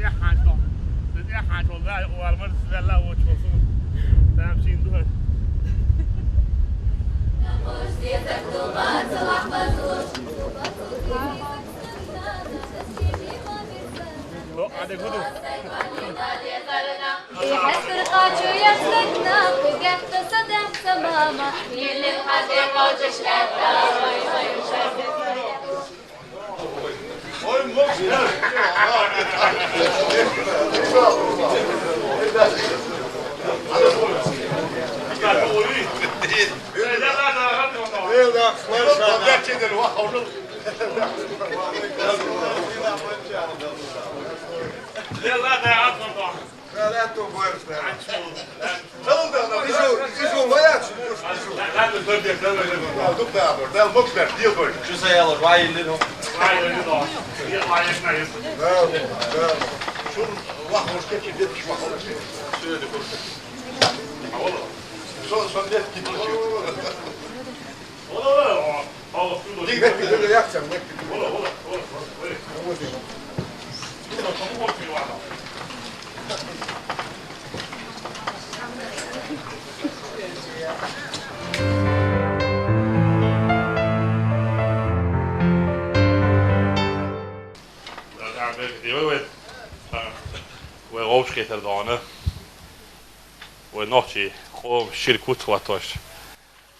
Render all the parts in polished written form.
Size haşol. Size haşol da o almır sizlerle o çoğulsun. Tamam şimdi dur. Lo hadi kudu. يحسر قاچو يسلكنا وقت صدم تماما يلي الحدي قوتش لتا لا تبغى شو وياك Şu sayalım, vayilli o. وغوشكيتر دانه ونوتشي خوب شركوت واتوش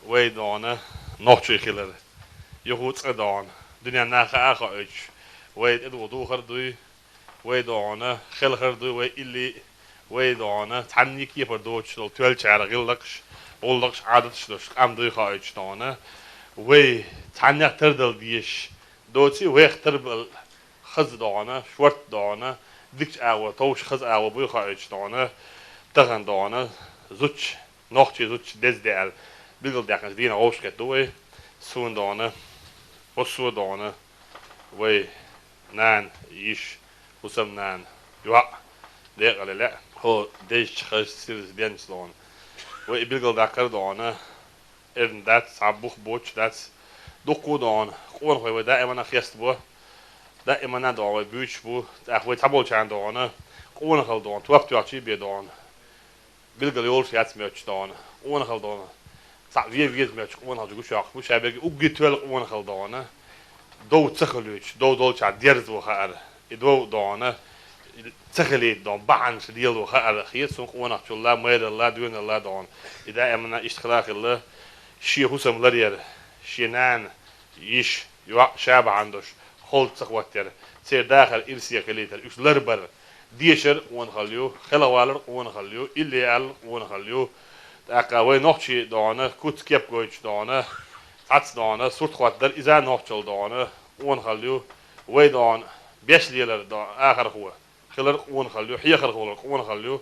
ويدانه نوتشي خيلر يهوت دان دنيا ناخ اخا اج ويد ادو دو خردوي ويدانه خل خردوي وي اللي ويدانه تعني كي بردوش لو تول شعر غلقش اولقش عادت شلوش ام دوي خا اج دانه وي تعني تردل ديش دوتي وي اختربل خز دانه شورت دانه ديك اوا توش خز اوا بو خارج دانه تغن دانه زوچ نوختي زوچ دزدل بيگل داخل دينا اوشكت دوي سون دانه وسو دانه وي نان يش وسم نان يوا ديقل لا هو ديش خش سيرس دينس دانه وي بيگل داخل دانه ان دات صابوخ بوچ دات دوكو دانه قون هو دائما خيست بو دائما نداره بوش بو اخوي تبول چند دانه قون خل دان توفت یاچی بیدان بیلگل یول شیات میچ دان قون خل دانه صع ویز میچ قون خل جوش اخ مش ابي اوگیتول قون خل دانه دو تخلوچ دو چا درز و خار دو دانه تخلي دان بان شديل و خار خيس قون اخ الله مير الله دون الله دان اذا امنا اشتخلاق الله شي حسم لرير شينان يش يوا شاب عندوش خلط وقتر سير داخل إرسيا كليتر إيش لربر ديشر ونخليو خلوالر ونخليو اللي ال ونخليو تأكل نوحشي دانه كوت كيب قويش دانه عطس دانه صورت خاطر إذا نوحشل دانه ونخليو ويدان بيش ليلر دان آخر هو خلر ونخليو حيا خلر ونخليو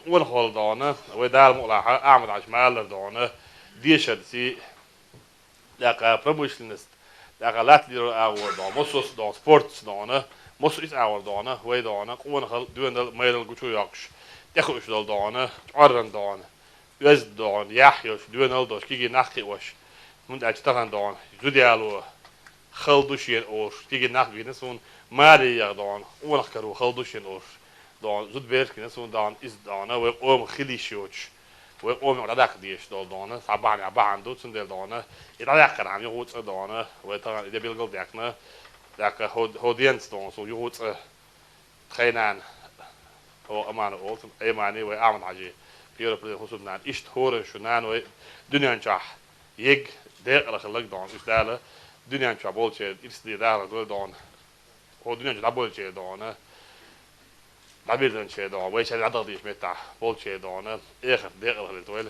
ونخل دانه ويدال مقلعة أعمل عشمالر دانه ديشر سي تأكل بروموشنست داخلات ديرو اور دان موسوس دان سبورتس دانه موسوس اور دانه وي دانه قون خل دوندل ميدل گوچو ياقش تخوش دال دانه ارن دانه يز دان يحيوش دوندل دوش كيجي نخي وش من اجتهان دان زوديالو خلدوشين اوش كيجي نخ بينسون ماري يغدان قون خرو خلدوشين اوش دان زود بيرك نسون دان از دانه و قوم خليشوش وقوم رادك ديش دال دانه صباح عبان دوتسن دال دانه إذا كان يهوت دانه وطبعا إذا بيلقى داكنا داك هودينس دان سو يهوت خينان أو أمان أول أماني وأعمل حاجة بيرو بدي خصوص نان إيش هور شو نان و دنيا نجاح يج دقيقة خلق دان إيش داله دنيا نجاح بولشة إيش دي داله دول دان هو دنيا نجاح بولشة دانه ما بيردن شيء دان ويش هذا عضلي إيش متاح بولشة دانه آخر دقيقة خلق دول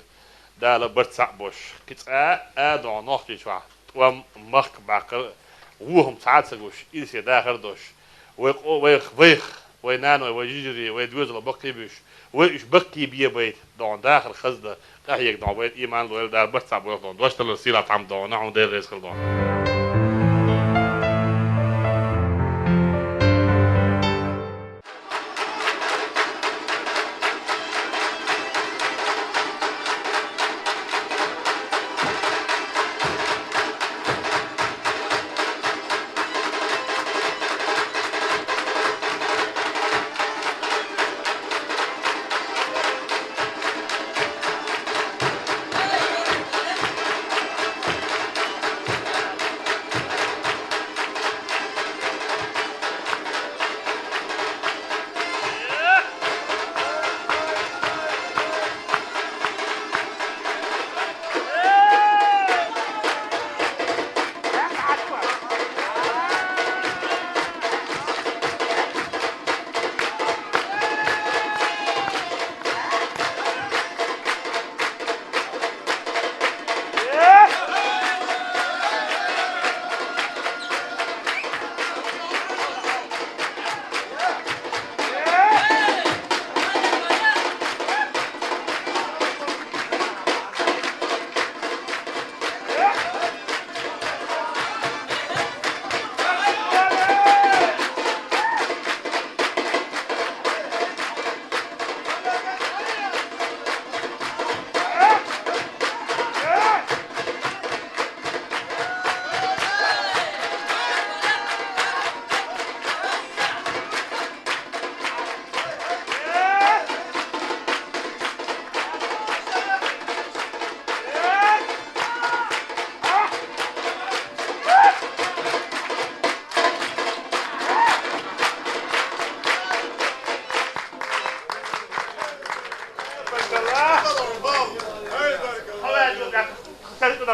داله برتسع بوش كت دان ناخذ شو وم مخ باقر وهم ساعات سجوش إيش داخل دوش ويخ وينان ويجري ويدوز لبقي بيش ويش بقي بيه بيت دان داخل خزده قاعد دان بيت إيمان لول دار برتسع بوش دان دوش تلو سيلة عم دان نحن دير رئيس خلدان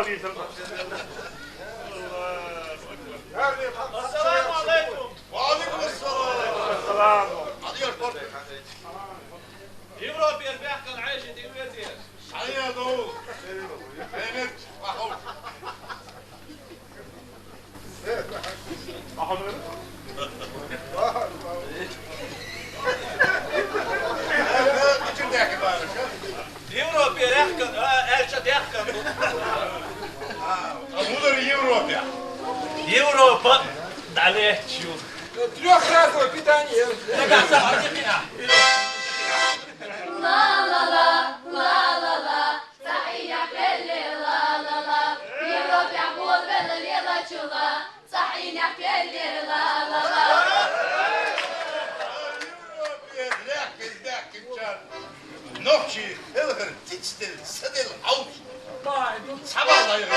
السلام عليكم. وعليكم السلام. السلام. يوروبي البيحكى العيش دي ويدير. عليا دول. بينت وحول. يوروبي يحكى ايش يحكى. مودر Европе. يوروبا عليه تشوف. Трехразовое питание. لا لا لا لا لا لا صحيح كلي لا لا لا يروح يعبود بالليلة شلا صحيح كلي لا لا لا Nokçi, hilger, titstil, sidil, aus. Sabahlayın.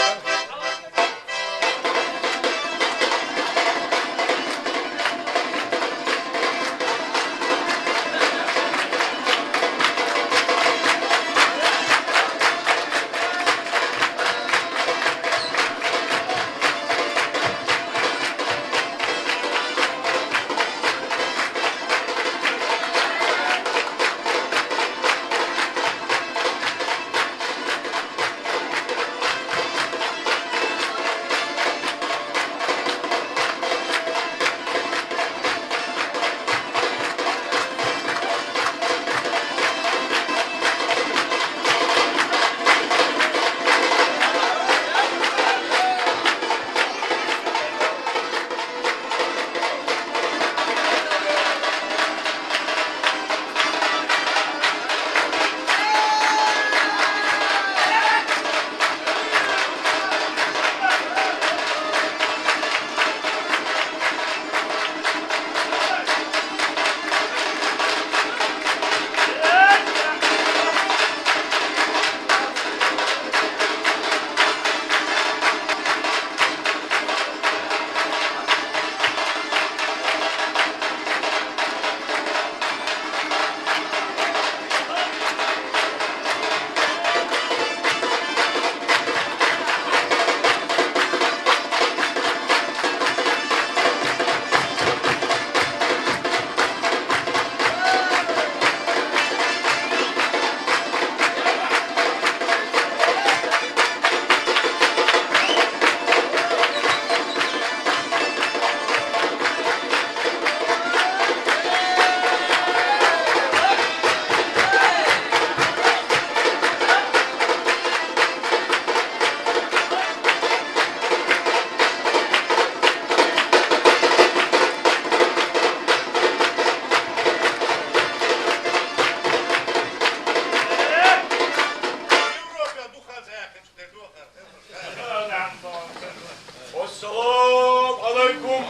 السلام عليكم.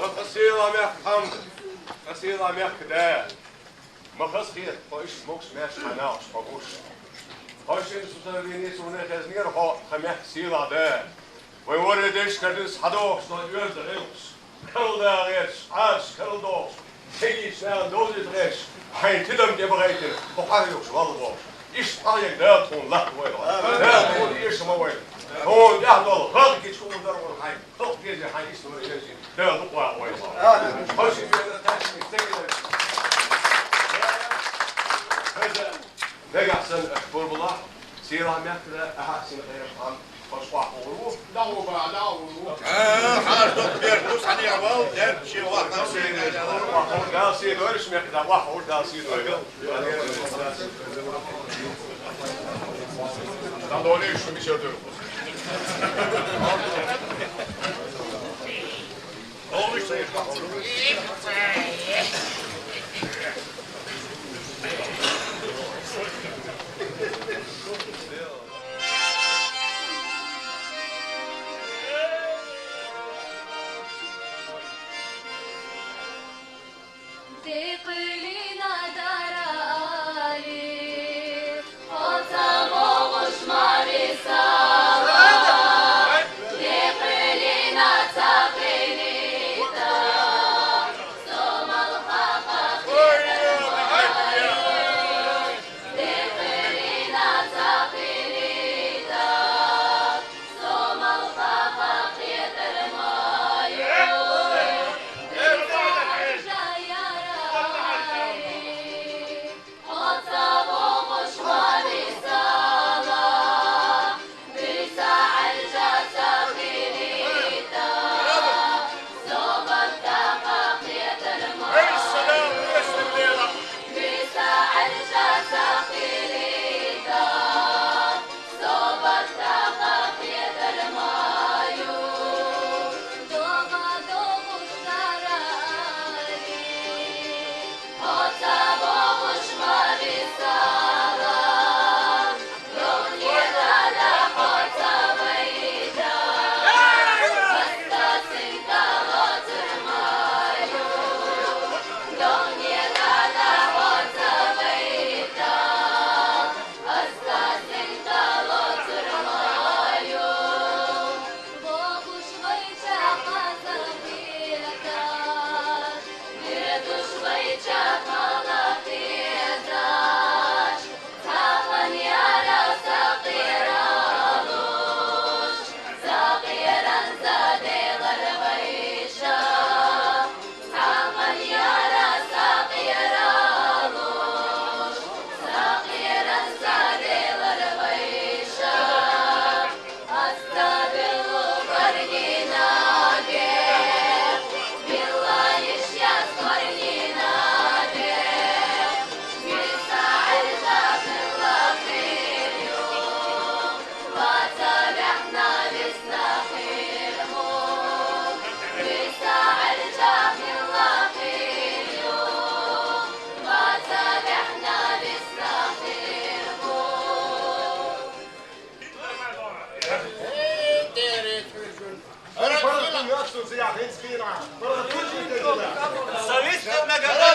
وخسيرة محكم خسيرة محكدان ما خسير خايش موكس ماش حناش فبوش خايش إنسو تنبيني سوني خزنير خا خميح سيرة دان ويوردش كردس حدوش نجوز ريوس كل دا غيرش عاش كل دوش تيجي سنان دوزي تغيش حين تدم جبغيتر بقاريوش والله إيش طايق داتون لا ويلا داتون إيش ما ويلا هون يحضر هذا كي تكون ضرور حي طق يجي حي اسمه يجي ده ضقوا ويلا خش في التاشمي تجي هذا نجح سن أخبار بالله سيرة مكة أحسن غير عن فصواح وروح دعوة بقى دعوة حاج دكتور دوس عليه عباو ده شيء واحد واحد قال سيد ورش مكة واحد قال سيد ورش Dan doon is voor Michel Durk. Oh, ik zeg سويت لما قال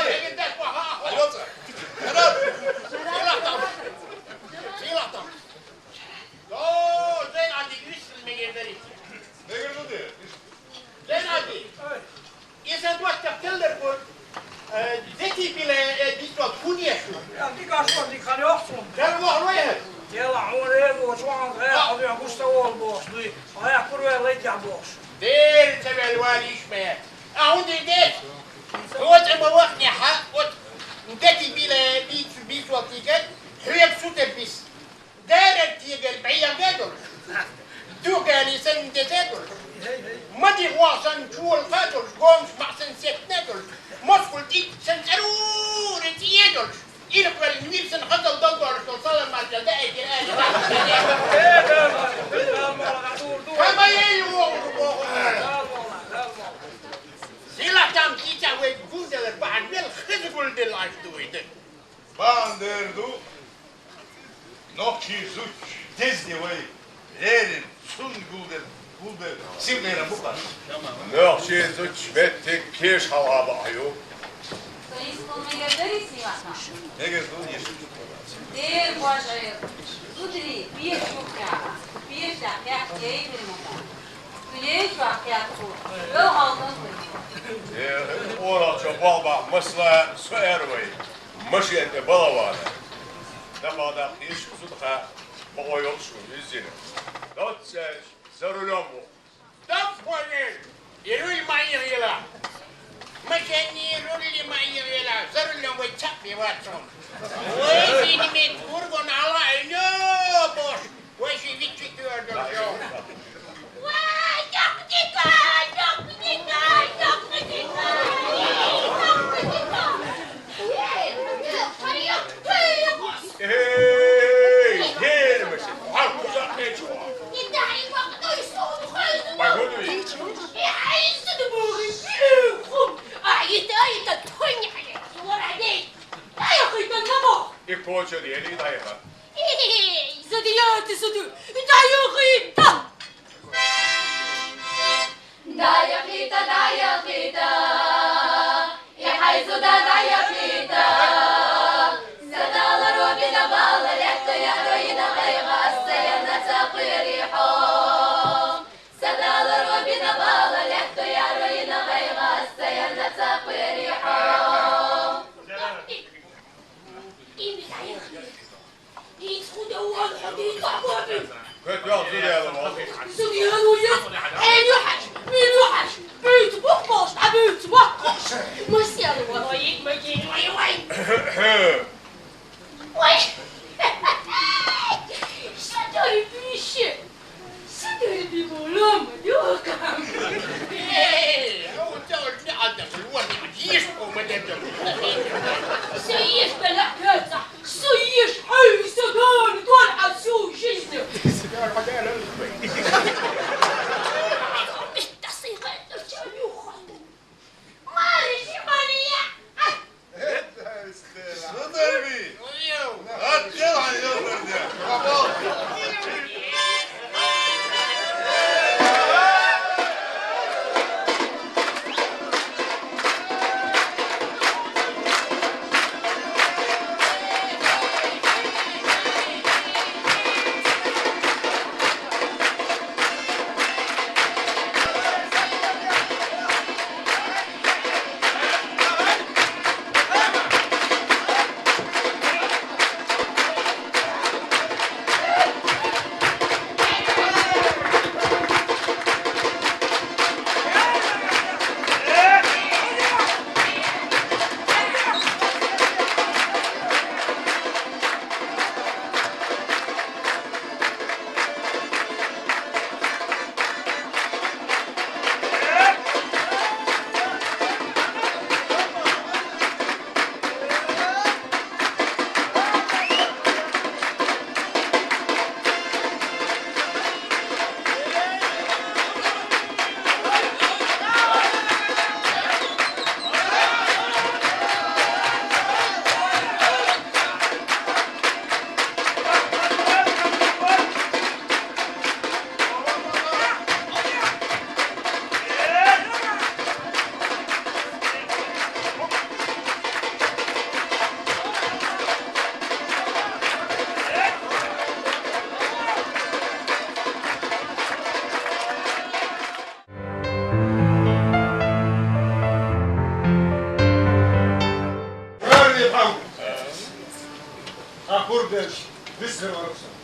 بردش بسر ورقصة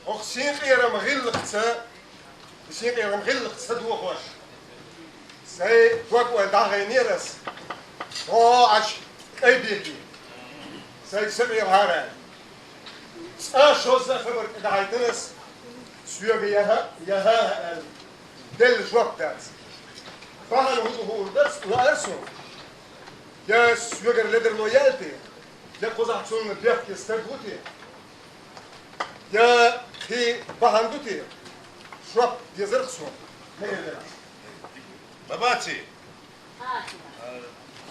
أخسين قيرا مغلقتا بسين قيرا مغلقتا دو خوش سي توقع داغي نيرس عش أي بيكي سي سبعي بهارا شوزة خبر داغي تنس سيوغي يها دل جوكتات فهل هو درس وأرسو يا سيوغر لدر لويالتي يا قزحتون بيحكي استرغوتي يا خي بهندوتي شوب يزرقسو باباتي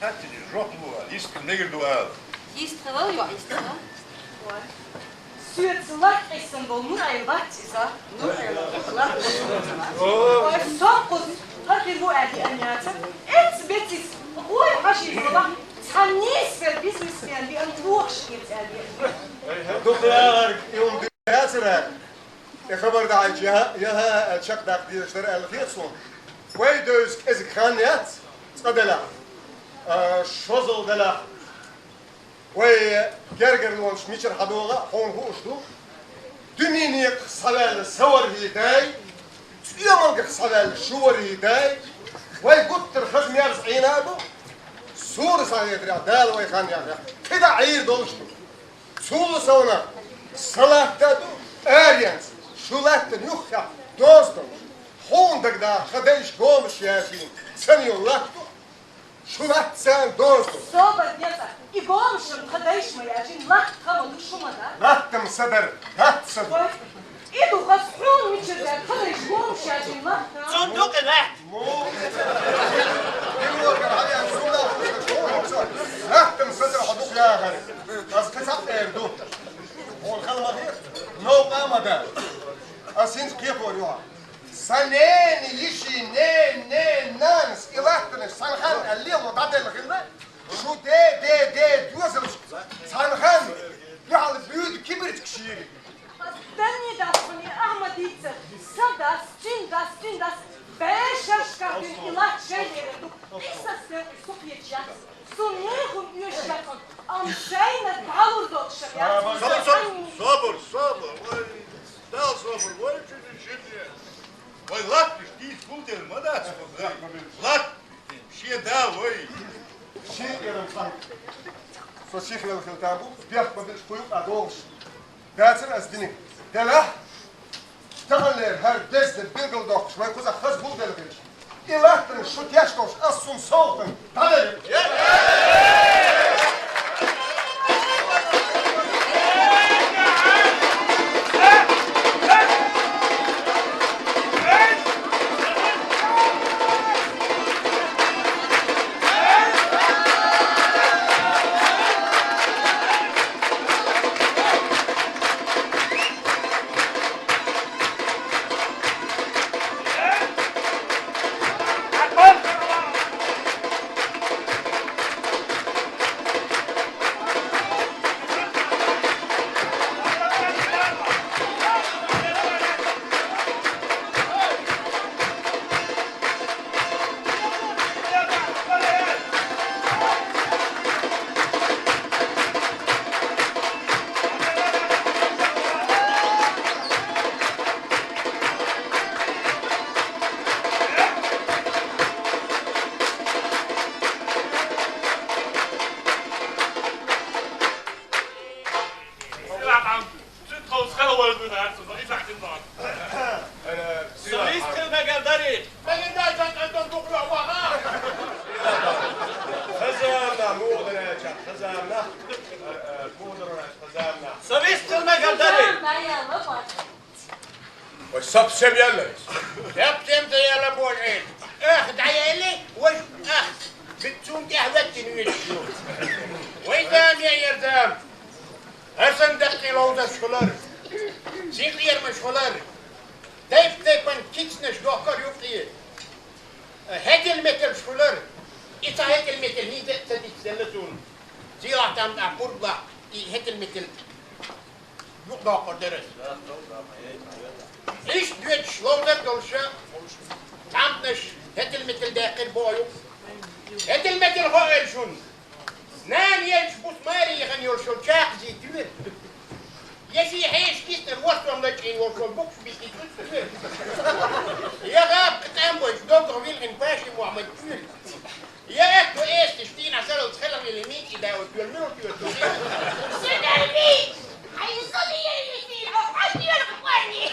هاتي جوكلو يستر نيجر دوال Gisteren wel, ja, gisteren. Zuid lach is een bol moet hij wat is dat? Nog een lach. Oh, soms had je hoe uit die anjata. Het bet is hoe als je zo dan تحنيس في البيزنس مان بأنتوخش يتالي. دكتور يوم دياسرة خبر دا يها الشق دا قدير اشترى الخيصون ويدوز إذا كانت تقدلا شوزل دلا وي جرجر لونش ميشر حدوغا هون هو اشتو دمينيق صلال سور هيداي يومك صلال شور هيداي وي قطر خزم يرز عينابو سور صاير دال وي خان يا كده عير دولشتو سول سونا صلاة تدو آريانس شولات نيوخيا دوستو هون دقدا خديش قومش ياسين سنيو لاكتو شولات سان دوستو صوبة ديسا إقومشم خديش ما ياسين لاكت خمدو شمدا لاتم صدر هات صدر إيدو خصحون ميشردان خديش قومش ياسين لاكت صندوق الواحد لاتم صدر حدوك يا غري بس كسب اردو والخلمة دي نو قامة دا أسين كيف وريوها سنين يشي نين نانس إلهتنش سنخان اللي وضعت الخلمة شو دي دوزل سنخان يعال بيود كبرت كشيري Dani dasni Ahmadice, sadas, tindas, beşaşkadın ilaç şeyleri duk. İstasın supyecek, sunehun üyeşkakon, amşayna talur dokşa ya. صبر وي دال صبر وي شنو وي لات دي سكوتر ما دا لات شي دا وي شيء يرم خان فشيخ للخلتابو بياخد بدش كويو أدوش داتر أزدني دلا تغلر هر دز البيرجل دوكش ما يكوز أخذ بول دلقيش إلهتن شو تياشكوش أصون صوتن تغلر صليت كلمة قدري خزامنا مودنا خزامنا صليت كلمة قدري والصب سم يلا يبتم يلا بولعين اخذ عيالي وش اخذ بتسوم قهوتي من الشيوخ ويدام يا يردام هسن دقي لوزة شغلر سيغير مشغلر دايبان كيتسنش دوكر يوقي هدي المثل شغلر إتا هدي المثل هي تدي تسلسون زيرا تام أقول لا هدي المثل دوكر درس إيش دوتش لوزة دولشة تامنش هدي المثل داقر بويو هدي المثل هو إلشون نان يلشبوس ماري يغن يرشل شاق زي تمر يسي حيش كيستر وصلهم لكين يرشل بوكس بيكي تمر يا غاب قطعم بوش دوكر ويلغن باشي محمد تمر يا اكتو ايش تشتين عسالة وتخلم يلميكي دا وتولمنو تيوتولي سنة الميت حيصلي يلميتين أو حد يلقوني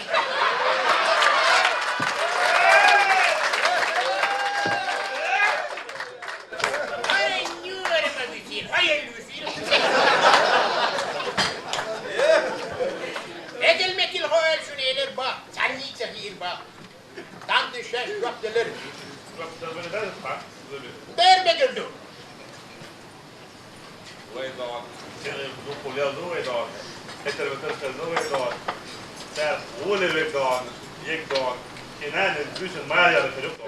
هاي الوسيلة هذا المثل هو شنو الارباح تعني تغيير باق تعند الشاش وقت الارباح داير بقلدو ويدان دوكو ليازو ويدان هتر بترخزو ويدان سر قول ويدان يكدان كنان الجوشن ماريا بتريقو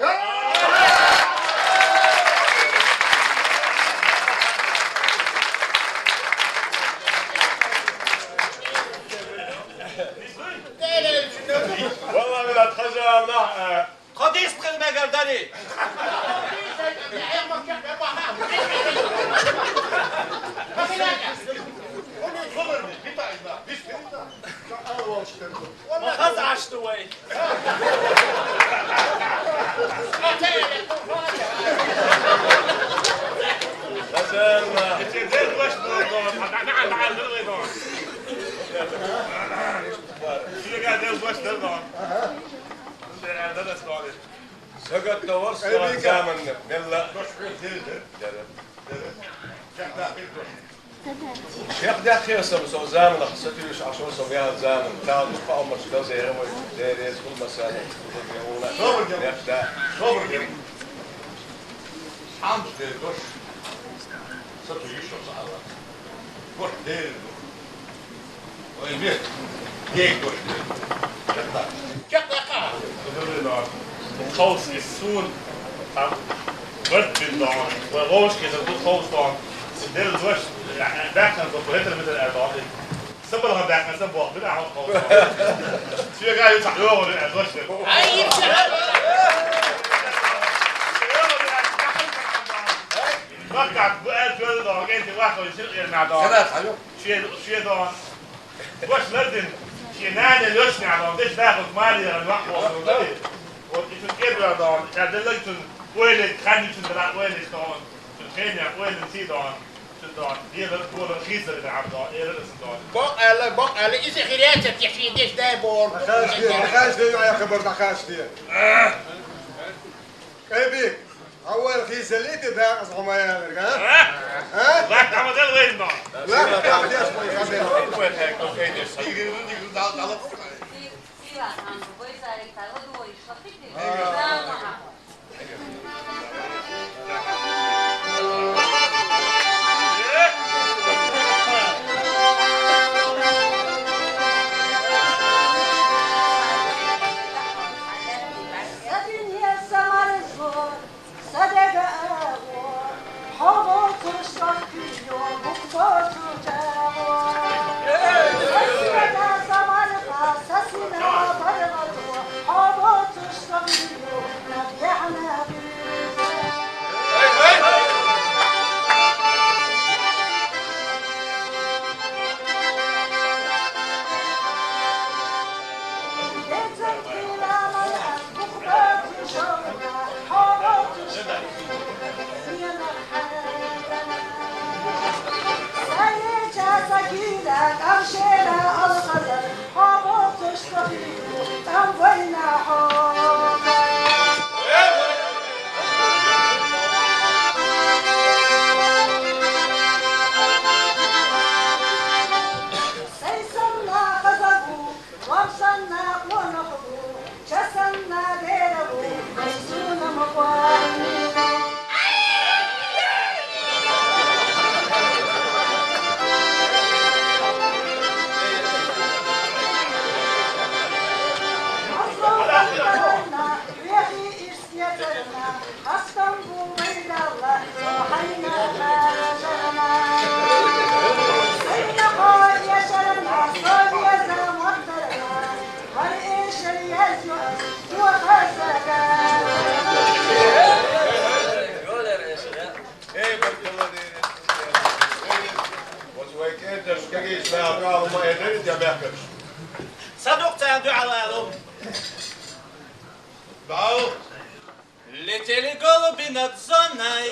والله من اتخزى قديس قلمة قردري ما خذ عشتوي سقط دور صار زمن يلا شيخ ده خير سو زمن خصتي عشان سو يا زمن تعال مش بأمر شو زي هو دارس كل مسألة صبر يا ده صبر حمد دوش صرت يشرب صعبة دوش دير وين بيت هيك دوش خوص السون ورد بالدعان وغوش كده تقول خوص دعان سدير الوش داخل ضبطت مثل الأربعة سبب هم داخل سبب واحد بلا عود خوص شو قاعد يصح يوم الوش أي وقعت بقى تقول له جيت واحد يشيل المعدان شيء دعان وش لازم شنان الوش نعدان ليش داخل مالي الوحوة وتفكر يا دان كادلكتن وين خانيتن دلا وين دان تخينيا وين سيدان دان دي بقول رخيصه اللي عبدا ايه دان بق على إذا خيراتك تحكي ديش دايبور خاش دي يا خبر خاش دي كيفك اول خيس اللي تبقى اصحى يا ها لا تعمل ده وين دان لا تعمل يا اصحى وين هيك اوكي سيجي على لا برافو ما يدري يا بكر. صدقت عنده على Бау! Летели голуби над зоной.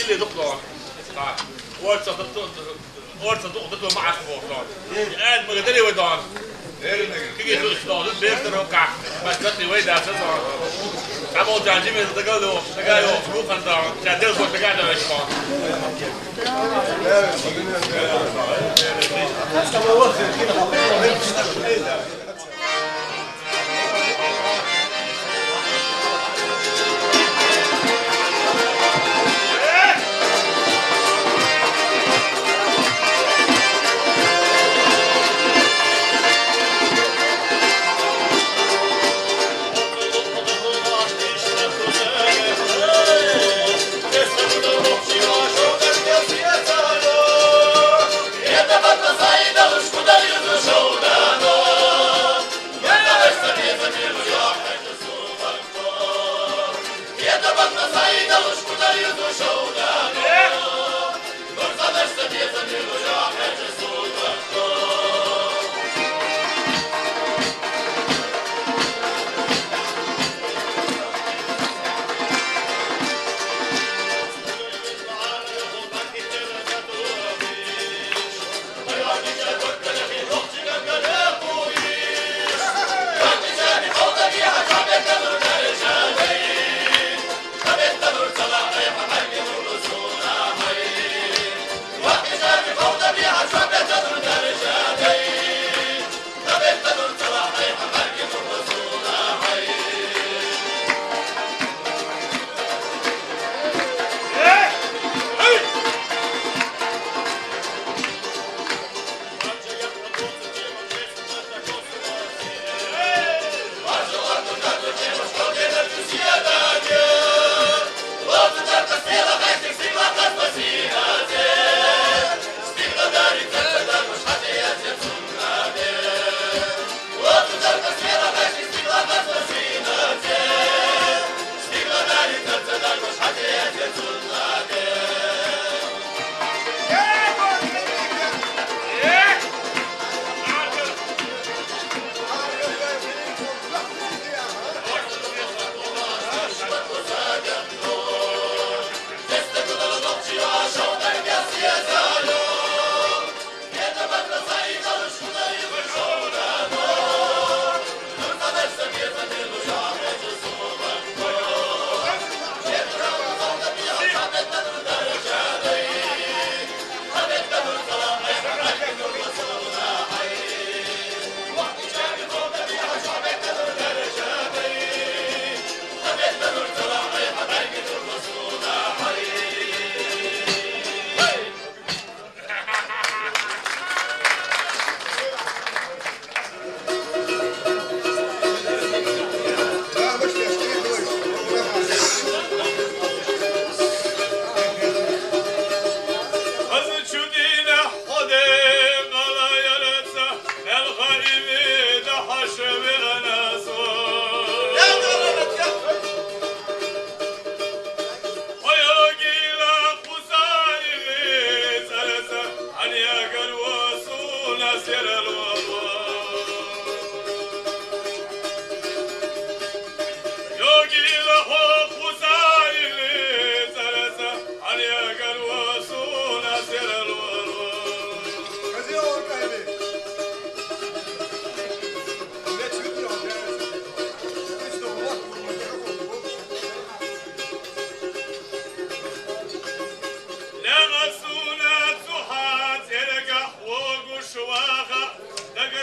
اللي دكتور ورثة دكتور معك فوق قال مقدري ودان كي يشتغل بيفتر وقع بس تطي ويدا اساسا تعبوا جانجيمي تقالوا فوق انت تعدل فوق تقعد ويشتغل Это под Посейдом, шкуда юзу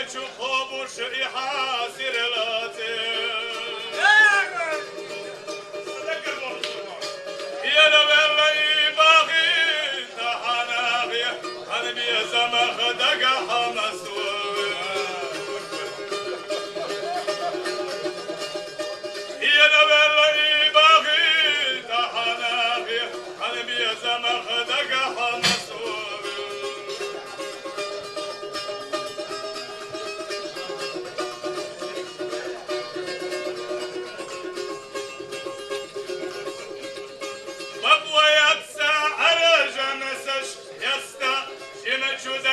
يمشوا خوبوش يحاسر يا لبلا يباغي تحناغي أنا بيزمخ دقا حمسوي يا لبلا يباغي تحناغي أنا بيزمخ دقا حمسوي شو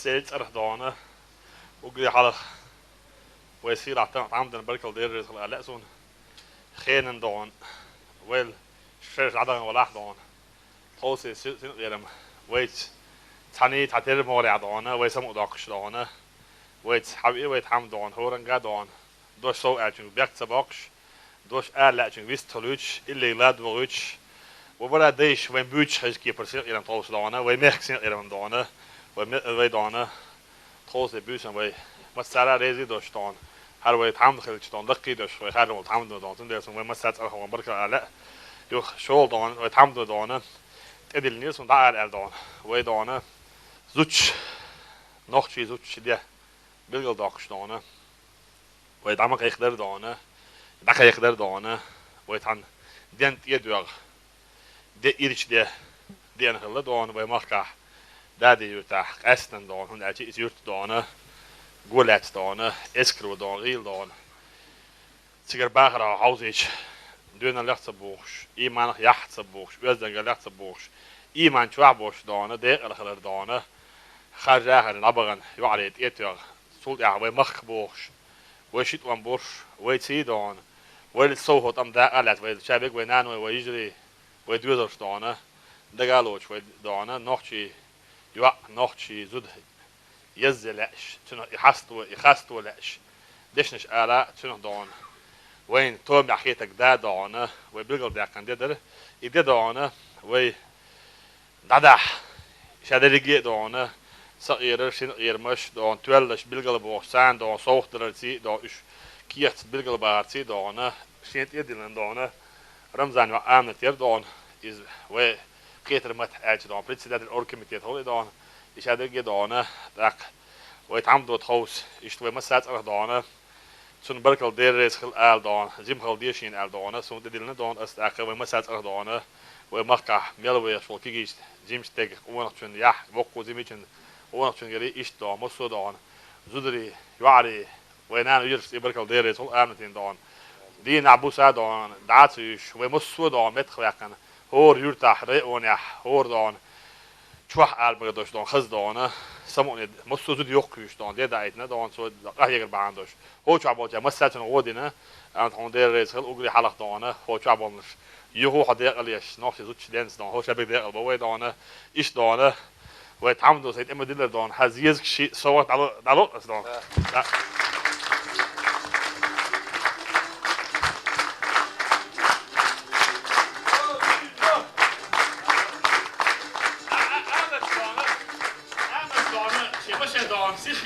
مسيت أرح دعنا وقري حلق ويصير عمدنا بركل دير رزق الألأسون خين دعن ويل شرش عدن ولا دعن توصي سن غيرم ويت تاني تعتير موري دعنا ويسمو داقش دعنا ويت حبي ويت حمد دعن هورن قدعن دوش سو أجن بيكت باقش دوش أجن ويست تلوش اللي لاد وروش وبلا ديش وين بوتش هيك برسيل إلى توصي دعنا ويمخسين إلى دعنا وي دعنا توصي بوسن وي مسألة رزق دوش دعن هر وقت حمد خليج دان دقي دوش وقت هر وقت حمد دان تندر سون وقت مسات أرخون بركة على يخ شغل دان وقت حمد دانه تدل نيس من دعال الدان وقت دانه زوج نخشي زوج ده بيلقى داقش دانه وقت عمق يقدر دانه دقة يقدر دانه وقت عن دين يدوغ ده إيرش ده دين خلّ دان وقت مخكح دادي يرتاح أسنن دان هن أجي يرت دانه قولات دانه اسكرو دان غيل دان سيجر باغرا هاوزيش دونا لحظة بوش إيمان يحظة بوش وزن لحظة بوش إيمان شوع بوش دانه ديق الخلر دانه خرجها نبغن يعرض إتيار سولد أعوى مخ بوش ويشيت وان بوش ويتسي دان ويلسوه تام دا قلت ويشابك وينان ويجري ويدوزرش دانه دقالوش ويدانه نوخشي يوع نوخشي زود يزلعش تنو يخستو لعش دشنش آلا تنو دان وين توم يحكيتك دا دانه ويبلغل دا كان ديدر يدي دانه وي دادح شادريجي دانه صغير شين غير مش دان تولش بلغل بوسان دان صوت درتي دان اش كيت بلغل بارتي دانه شينت يدلن دانه رمزان وعامن تير دان از وي كيتر مت اج دان بريتسي دادر اوركيميتيت هولي دان يشادريجي دانه داك ويتعمدوا تخوص يشتوي مسات أرخ دانه سون بركل دير ريس خل آل دان زيم خل ديشين آل دانه سون تدلنا دان استأخر ومسات أرخ دانه ومخكح ميلوي شو كيجيش زيم ستيك ونحشون يح وقو زيميشن ونحشون يري إيش دان مسو دان زودري يوعري وينان يجرس بركل دير ريس خل آمنتين دان دي نعبو سادان دعاتيش ومسو دان متخ يكن هور يرتاح ريقون يح هور دان شوح آل بردوش دان خز دانه سمعني مسو زود يوكيش دان دي دايتنا دان سو قهير بعندوش هو شعبات يا مساتن غودنا أنا تون دير رئيس خل أقولي حلق دانه هو شعبانش يهو حديق ليش ناقص زود شدينس دان هو شبك ديق البوي دانه إيش دانه ويتعمدوا سيد إما ديلر دان هزيز شيء صوت على دان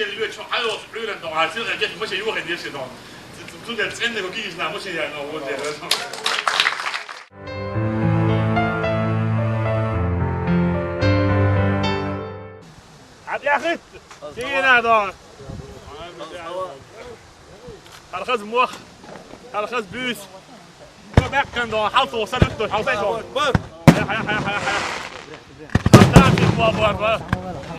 اللي شو حلو سبريل دان عارفين رجعت مش يوخ ديش دان تقدر تسند وكيس لا مش يعني هو ده عاد يا اخي سينا دان خلخز موخ خلخز بوس باك كان دان حلط وصلت حلطيت دان يا